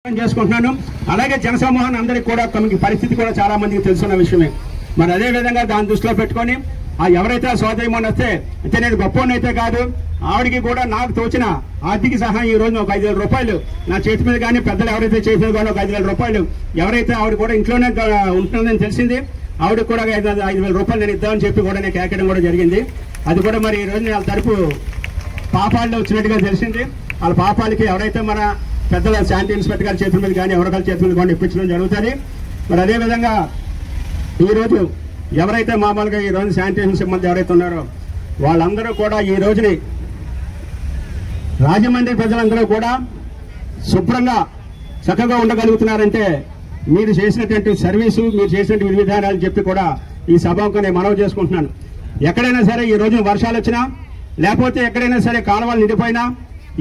చేసుకుంటున్నాను. అలాగే జనసమూహాన్ని అందరికీ కూడా తమకి పరిస్థితి కూడా చాలా మందికి తెలుసున్న విషయమే. మరి అదే విధంగా దాన్ని దృష్టిలో పెట్టుకొని ఎవరైతే సోదరిమని వస్తే అయితే నేను గొప్పనైతే కాదు, ఆవిడికి కూడా నాకు తోచిన ఆర్థిక సహాయం ఈ రోజు ఒక 5,000 రూపాయలు నా చేతి మీద కానీ పెద్దలు ఎవరైతే చేసిన కానీ ఒక 5,000 రూపాయలు ఎవరైతే ఆవిడ కూడా ఇంట్లోనే ఉంటుందని తెలిసింది ఆవిడకి కూడా 5,000 రూపాయలు నేను ఇద్దామని చెప్పి కూడా నేను కేకడం కూడా జరిగింది. అది కూడా మరి ఈ రోజు వాళ్ళ తరపు పాపాల్లో వచ్చినట్టుగా తెలిసింది. వాళ్ళ పాపాలకి ఎవరైతే మన పెద్దల శాంతి ఇన్స్పెక్టర్ గారి చేతుల మీద కానీ ఎవరికైనా చేతుల మీద కానీ ఇప్పించడం జరుగుతుంది. మరి అదేవిధంగా ఈరోజు ఎవరైతే మామూలుగా ఈ రోజు శానిటేషన్ సిబ్బంది ఎవరైతే ఉన్నారో వాళ్ళందరూ కూడా ఈ రోజుని రాజమండ్రి ప్రజలందరూ కూడా శుభ్రంగా చక్కగా ఉండగలుగుతున్నారంటే మీరు చేసినటువంటి సర్వీసు, మీరు చేసినటువంటి విధి విధానాలు చెప్పి కూడా ఈ సభకు నేను మనవి చేసుకుంటున్నాను. ఎక్కడైనా సరే ఈ రోజు వర్షాలు వచ్చినా లేకపోతే ఎక్కడైనా సరే కాలువలు నిండిపోయినా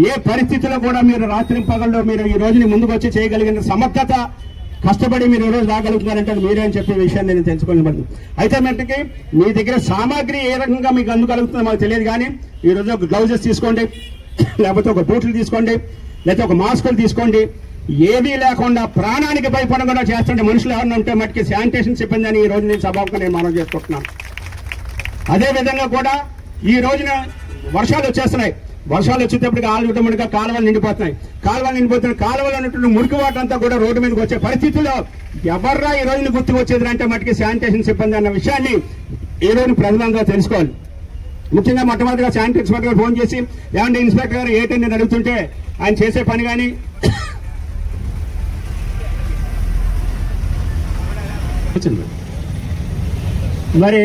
ఏ పరిస్థితుల్లో కూడా మీరు రాత్రి పగల్లో మీరు ఈ రోజుని ముందుకు వచ్చి చేయగలిగిన సమర్థత కష్టపడి మీరు ఈ రోజు రాగలుగుతున్నారంటే అది మీరే అని చెప్పే విషయాన్ని నేను తెలుసుకోగలను. అయితే మటుకి మీ దగ్గర సామాగ్రి ఏ రకంగా మీకు అందుకలుగుతుందో మాకు తెలియదు, కానీ ఈ రోజు ఒక గ్లౌజెస్ తీసుకోండి, లేకపోతే ఒక బూట్లు తీసుకోండి, లేకపోతే ఒక మాస్కులు తీసుకోండి. ఏదీ లేకుండా ప్రాణానికి భయపడకుండా చేస్తుంటే మనుషులు ఎవరన్నా ఉంటే మటుకి శానిటేషన్ సిబ్బంది అని ఈ రోజు నేను సభకు నేను మనవి చేసుకుంటున్నాను. అదేవిధంగా కూడా ఈ రోజున వర్షాలు వచ్చేస్తున్నాయి. వర్షాలు వచ్చేటప్పటికి ఆటోమేటిక్గా కాలువలు నిండిపోతున్నాయి. కాలువలు ఉన్నటువంటి మురికి వాటర్ అంతా కూడా రోడ్డు మీదకి వచ్చే పరిస్థితుల్లో ఎవర్రా ఈ రోజున గుర్తుకు వచ్చేది అంటే మటుకి శానిటేషన్ సిబ్బంది అన్న విషయాన్ని ఈ రోజు ప్రజలందరూ తెలుసుకోవాలి. ముఖ్యంగా మొట్టమొదటిగా శానిటరీ ఇన్స్పెక్టర్ గారు ఫోన్ చేసి ఏమంటే ఇన్స్పెక్టర్ గారు ఏంటని నేను అడుగుతుంటే ఆయన చేసే పని కానీ మరి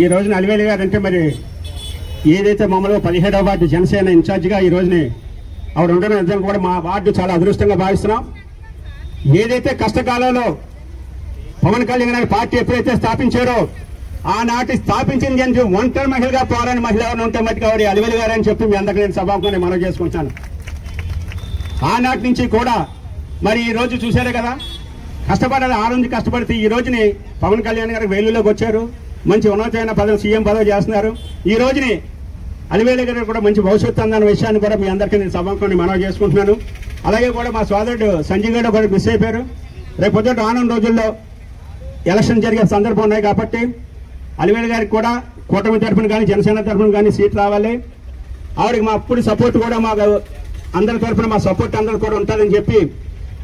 ఈ రోజున అలివేలు గారు అంటే మరి ఏదైతే మమ్మల్ని 17వ వార్డు జనసేన ఇన్ఛార్జిగా ఈ రోజుని ఆవిడ ఉండడం నిజంగా కూడా మా వార్డు చాలా అదృష్టంగా భావిస్తున్నాం. ఏదైతే కష్టకాలంలో పవన్ కళ్యాణ్ గారి పార్టీ ఎప్పుడైతే స్థాపించారో ఆనాటి స్థాపించింది ఒంటరి మహిళగా పోరాని మహిళ ఎవరైనా ఉంటే మట్టుకు ఆవిడ అలివేలు గారు అని చెప్పి మీ అందరికీ నేను సభాముఖంగా మనవి చేసుకుంటాను. ఆనాటి నుంచి కూడా మరి ఈ రోజు చూశారే కదా, కష్టపడాలి. ఆ రోజు కష్టపడితే ఈ రోజుని పవన్ కళ్యాణ్ గారు వేలులోకి వచ్చారు, మంచి ఉన్నతమైన పదవి సీఎం పదవి చేస్తున్నారు. ఈ రోజుని అలివేలు గారు కూడా మంచి భవిష్యత్తు ఉందన్న విషయాన్ని కూడా మీ అందరికీ నేను సభాముఖంగా మనవి చేసుకుంటున్నాను. అలాగే కూడా మా సోదరుడు సంజయ్ గారు కూడా మిస్ అయిపోయారు. రేపు పొద్దుట రానున్న రోజుల్లో ఎలక్షన్ జరిగే సందర్భం ఉన్నాయి కాబట్టి అలివేలు గారికి కూడా కూటమి తరఫున కానీ జనసేన తరఫున కానీ సీట్ రావాలి. ఆవిడకి మా అప్పుడు సపోర్ట్ కూడా మాకు అందరి తరఫున మా సపోర్ట్ అందరూ కూడా ఉంటుందని చెప్పి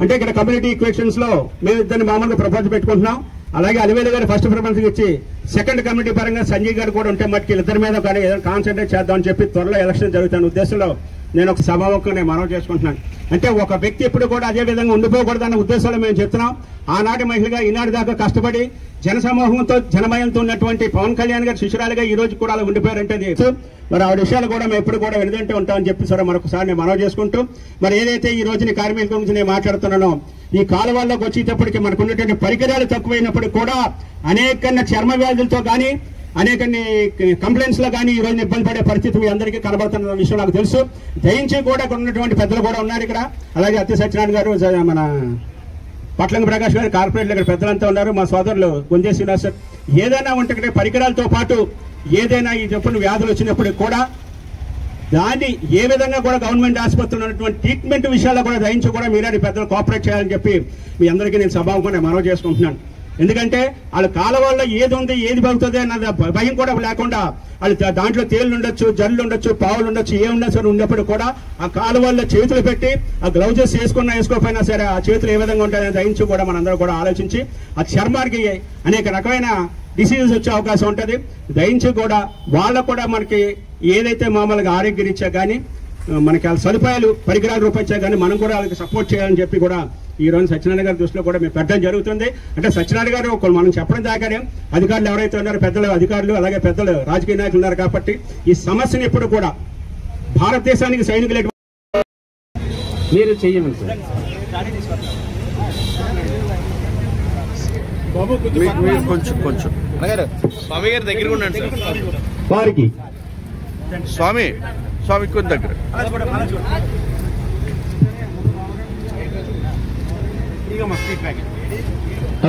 అంటే ఇక్కడ కమ్యూనిటీ ఈక్వేషన్స్ లో మేము ఇద్దరిని మామూలుగా ప్రపోజల్ పెట్టుకుంటున్నాం. అలాగే అలివేలు గారు ఫస్ట్ ప్రిఫరెన్స్ ఇచ్చి సెకండ్ కమిటీ పరంగా సంజయ్ గారు కూడా ఉంటే మట్టుకు ఇద్దరి మీద కానీ ఏదైనా కాన్సన్ట్రేట్ చేద్దామని చెప్పి త్వరలో ఎలక్షన్ జరుగుతున్న ఉద్దేశంలో నేను ఒక సభాముఖంగా నేను మనవి చేసుకుంటున్నాను. అంటే ఒక వ్యక్తి ఎప్పుడు కూడా అదే విధంగా ఉండిపోకూడదన్న ఉద్దేశంలో మేము చెప్తున్నాం. ఆనాటి మహిళగా ఈనాటి దాకా కష్టపడి జనసమూహంతో జనమయంతో ఉన్నటువంటి పవన్ కళ్యాణ్ గారి శిష్యురాలుగా ఈ రోజు కూడా అలా ఉండిపోయారంటే మరి ఆవిడ విషయాలు కూడా మేము ఎప్పుడు కూడా వెనుదంటే ఉంటామని చెప్పి సరే మరొకసారి నేను మనవి చేసుకుంటూ మరి ఏదైతే ఈ రోజుని కార్మికుల గురించి నేను మాట్లాడుతున్నానో ఈ కాలువల్లోకి వచ్చేటప్పటికి మనకు ఉన్నటువంటి పరికరాలు తక్కువైనప్పటికీ కూడా అనేక చర్మ వ్యాధులతో కానీ అనేక కంప్లైంట్స్ లో కానీ ఈ రోజు ఇబ్బంది పడే పరిస్థితి మీ అందరికీ కనబడుతున్న విషయం నాకు తెలుసు. దయించి కూడా ఉన్నటువంటి పెద్దలు కూడా ఉన్నారు ఇక్కడ. అలాగే అత్తి సత్యనారాయణ గారు, మన పట్లంగ ప్రకాష్ గారు, కార్పొరేట్లు ఇక్కడ పెద్దలంతా ఉన్నారు. మా సోదరులు గుంజే శ్రీనివాస్. ఏదైనా ఉంటే పరికరాలతో పాటు ఏదైనా ఈ చెప్పిన వ్యాధులు వచ్చినప్పుడు కూడా దాన్ని ఏ విధంగా కూడా గవర్నమెంట్ ఆసుపత్రులు ఉన్నటువంటి ట్రీట్మెంట్ విషయాల్లో కూడా దయించి కూడా మీరే పెద్దలు కోఆపరేట్ చేయాలని చెప్పి మీ అందరికీ నేను సభాముఖంగా మనవి చేసుకుంటున్నాను. ఎందుకంటే వాళ్ళ కాలువల్లో ఏది ఉంది ఏది బాగుతుంది అన్న భయం కూడా లేకుండా వాళ్ళు దాంట్లో తేళ్లు ఉండొచ్చు, జల్లు ఉండొచ్చు, పావులు ఉండొచ్చు, ఏ ఉన్నా సరే ఉన్నప్పుడు కూడా ఆ కాలువల్లో చేతులు పెట్టి ఆ గ్లౌజెస్ వేసుకోకపోయినా సరే ఆ చేతులు ఏ విధంగా ఉంటాయని దయించి కూడా మనందరూ కూడా ఆలోచించి ఆ చర్మానికి అనేక రకమైన డిసీజెస్ వచ్చే అవకాశం ఉంటుంది. దయించి కూడా వాళ్ళకు కూడా మనకి ఏదైతే మామూలుగా ఆరోగ్యరీత్యా కానీ మనకి వాళ్ళ సదుపాయాలు పరికరాల రూపాయచ్చా కానీ మనం కూడా వాళ్ళకి సపోర్ట్ చేయాలని చెప్పి కూడా ఈ రోజు సత్యనారాయణ గారి దృష్టిలో కూడా మేము పెట్టడం జరుగుతుంది. అంటే సత్యనారాయణ గారు మనం చెప్పడం దాకానే అధికారులు ఎవరైతే ఉన్నారో పెద్దలు అధికారులు అలాగే పెద్దలు రాజకీయ నాయకులు ఉన్నారు కాబట్టి ఈ సమస్యను ఎప్పుడు కూడా భారతదేశానికి సైనికులు మీరు చెయ్యమని స్వామి గారి దగ్గర ఉండండి సార్. వారికి స్వామి కొంచెం దగ్గర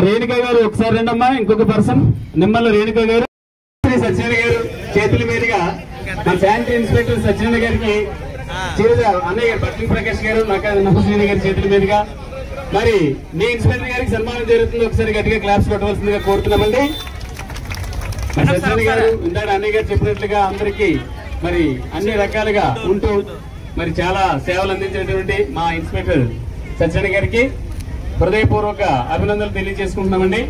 రేణుక గారు ఒకసారి రండమ్మా. ఇంకొక పర్సన్ నిమ్మల రేణుక గారు, సత్యనారాయణ గారు చేతుల మీదుగా మా శానిటరీ ఇన్స్పెక్టర్ సత్యనారాయణ గారికి అన్నయ్య గారు పట్ల ప్రకాష్ గారు నమస్కారం గారి చేతుల మీదుగా మరి మీ ఇన్స్పెక్టర్ గారికి సన్మానం జరుగుతుంది, ఒకసారి గట్టిగా క్లాప్స్ కొట్టవలసిందిగా కోరుతున్నామండి. సత్యనారాయణ గారు ఇందాక అన్నయ్య గారు చెప్పినట్లుగా అందరికీ మరి అన్ని రకాలుగా ఉంటూ మరి చాలా సేవలు అందించినటువంటి మా ఇన్స్పెక్టర్ సత్యనారాయణ గారికి హృదయపూర్వక అభినందనలు తెలియజేసుకుంటున్నామండి.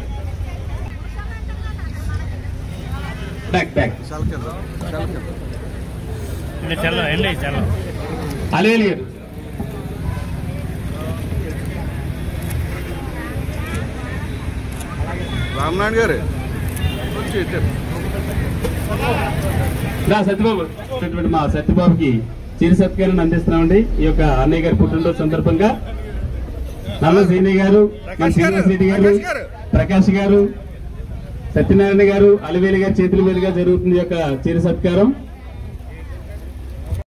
అలేలి గారు రామనాయుడు గారు సత్యబాబు మా సత్యబాబుకి చిరు సత్కారాన్ని అందిస్తున్నామండి. ఈ యొక్క అన్నయ్య గారి పుట్టినరోజు సందర్భంగా నల్ల సీనయ్య గారు, శ్రీనివాస్ రెడ్డి గారు, ప్రకాష్ గారు, సత్యనారాయణ గారు, అలివేలి గారి చేతుల మీదుగా జరుగుతుంది యొక్క చిరు సత్కారం.